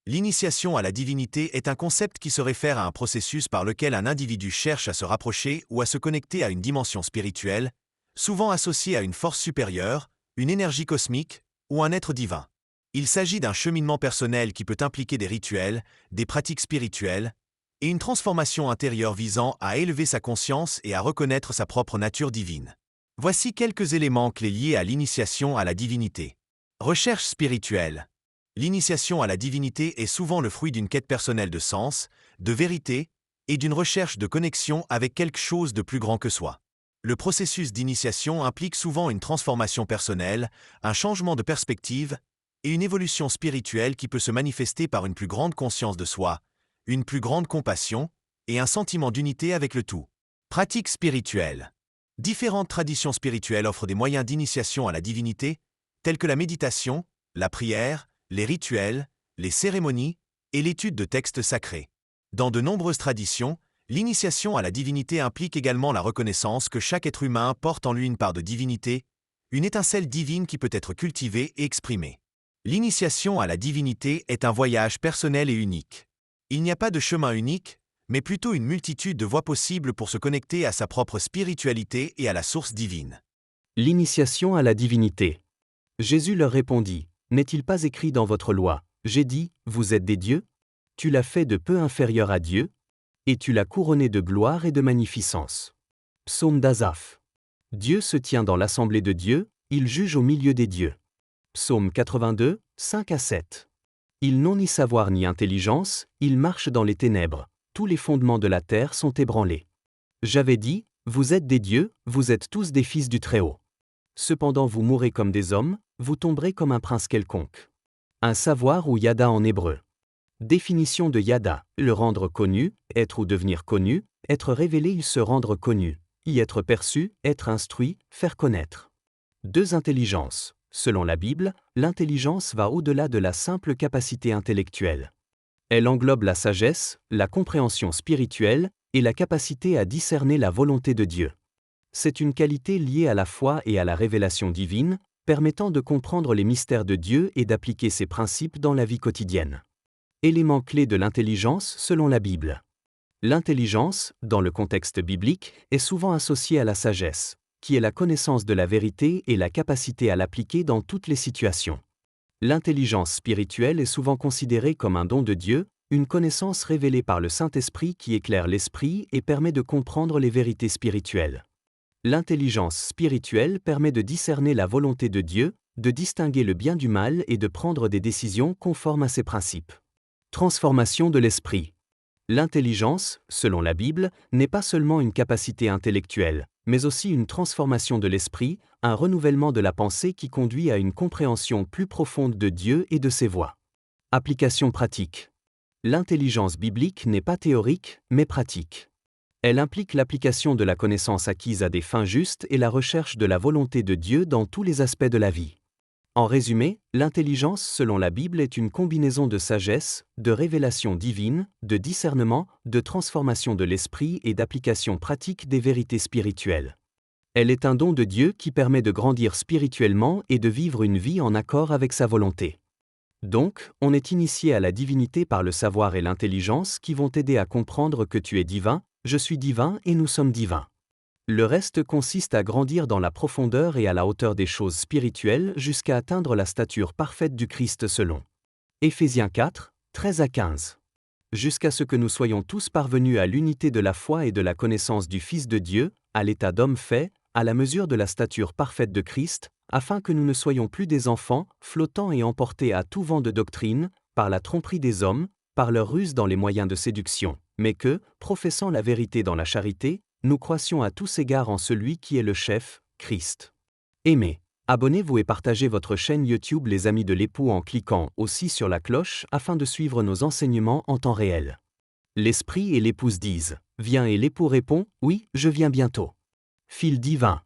L'initiation à la divinité est un concept qui se réfère à un processus par lequel un individu cherche à se rapprocher ou à se connecter à une dimension spirituelle, souvent associée à une force supérieure, une énergie cosmique ou un être divin. Il s'agit d'un cheminement personnel qui peut impliquer des rituels, des pratiques spirituelles, et une transformation intérieure visant à élever sa conscience et à reconnaître sa propre nature divine. Voici quelques éléments clés liés à l'initiation à la divinité. Recherche spirituelle. L'initiation à la divinité est souvent le fruit d'une quête personnelle de sens, de vérité et d'une recherche de connexion avec quelque chose de plus grand que soi. Le processus d'initiation implique souvent une transformation personnelle, un changement de perspective et une évolution spirituelle qui peut se manifester par une plus grande conscience de soi, une plus grande compassion et un sentiment d'unité avec le tout. Pratique spirituelle. Différentes traditions spirituelles offrent des moyens d'initiation à la divinité, tels que la méditation, la prière, les rituels, les cérémonies et l'étude de textes sacrés. Dans de nombreuses traditions, l'initiation à la divinité implique également la reconnaissance que chaque être humain porte en lui une part de divinité, une étincelle divine qui peut être cultivée et exprimée. L'initiation à la divinité est un voyage personnel et unique. Il n'y a pas de chemin unique, mais plutôt une multitude de voies possibles pour se connecter à sa propre spiritualité et à la source divine. L'initiation à la divinité. Jésus leur répondit, « N'est-il pas écrit dans votre loi, j'ai dit, vous êtes des dieux? Tu l'as fait de peu inférieur à Dieu, et tu l'as couronné de gloire et de magnificence. » Psaume d'Asaph. Dieu se tient dans l'assemblée de Dieu, il juge au milieu des dieux. Psaume 82, 5-7. Ils n'ont ni savoir ni intelligence, ils marchent dans les ténèbres, tous les fondements de la terre sont ébranlés. J'avais dit, vous êtes des dieux, vous êtes tous des fils du Très-Haut. Cependant vous mourrez comme des hommes, vous tomberez comme un prince quelconque. Un savoir ou yada en hébreu. Définition de yada, le rendre connu, être ou devenir connu, être révélé il se rendre connu, y être perçu, être instruit, faire connaître. Deux intelligences. Selon la Bible, l'intelligence va au-delà de la simple capacité intellectuelle. Elle englobe la sagesse, la compréhension spirituelle et la capacité à discerner la volonté de Dieu. C'est une qualité liée à la foi et à la révélation divine, permettant de comprendre les mystères de Dieu et d'appliquer ses principes dans la vie quotidienne. Élément clé de l'intelligence selon la Bible. L'intelligence, dans le contexte biblique, est souvent associée à la sagesse, qui est la connaissance de la vérité et la capacité à l'appliquer dans toutes les situations. L'intelligence spirituelle est souvent considérée comme un don de Dieu, une connaissance révélée par le Saint-Esprit qui éclaire l'esprit et permet de comprendre les vérités spirituelles. L'intelligence spirituelle permet de discerner la volonté de Dieu, de distinguer le bien du mal et de prendre des décisions conformes à ses principes. Transformation de l'esprit. L'intelligence, selon la Bible, n'est pas seulement une capacité intellectuelle, mais aussi une transformation de l'esprit, un renouvellement de la pensée qui conduit à une compréhension plus profonde de Dieu et de ses voies. Application pratique. L'intelligence biblique n'est pas théorique, mais pratique. Elle implique l'application de la connaissance acquise à des fins justes et la recherche de la volonté de Dieu dans tous les aspects de la vie. En résumé, l'intelligence selon la Bible est une combinaison de sagesse, de révélation divine, de discernement, de transformation de l'esprit et d'application pratique des vérités spirituelles. Elle est un don de Dieu qui permet de grandir spirituellement et de vivre une vie en accord avec sa volonté. Donc, on est initié à la divinité par le savoir et l'intelligence qui vont t'aider à comprendre que tu es divin, je suis divin et nous sommes divins. Le reste consiste à grandir dans la profondeur et à la hauteur des choses spirituelles jusqu'à atteindre la stature parfaite du Christ selon Éphésiens 4, 13-15. Jusqu'à ce que nous soyons tous parvenus à l'unité de la foi et de la connaissance du Fils de Dieu, à l'état d'homme fait, à la mesure de la stature parfaite de Christ, afin que nous ne soyons plus des enfants, flottant et emportés à tout vent de doctrine, par la tromperie des hommes, par leur ruse dans les moyens de séduction, mais que, professant la vérité dans la charité, nous croissions à tous égards en celui qui est le chef, Christ. Aimez, abonnez-vous et partagez votre chaîne YouTube Les Amis de l'époux en cliquant aussi sur la cloche afin de suivre nos enseignements en temps réel. L'esprit et l'épouse disent, viens et l'époux répond, oui, je viens bientôt. Fil divin.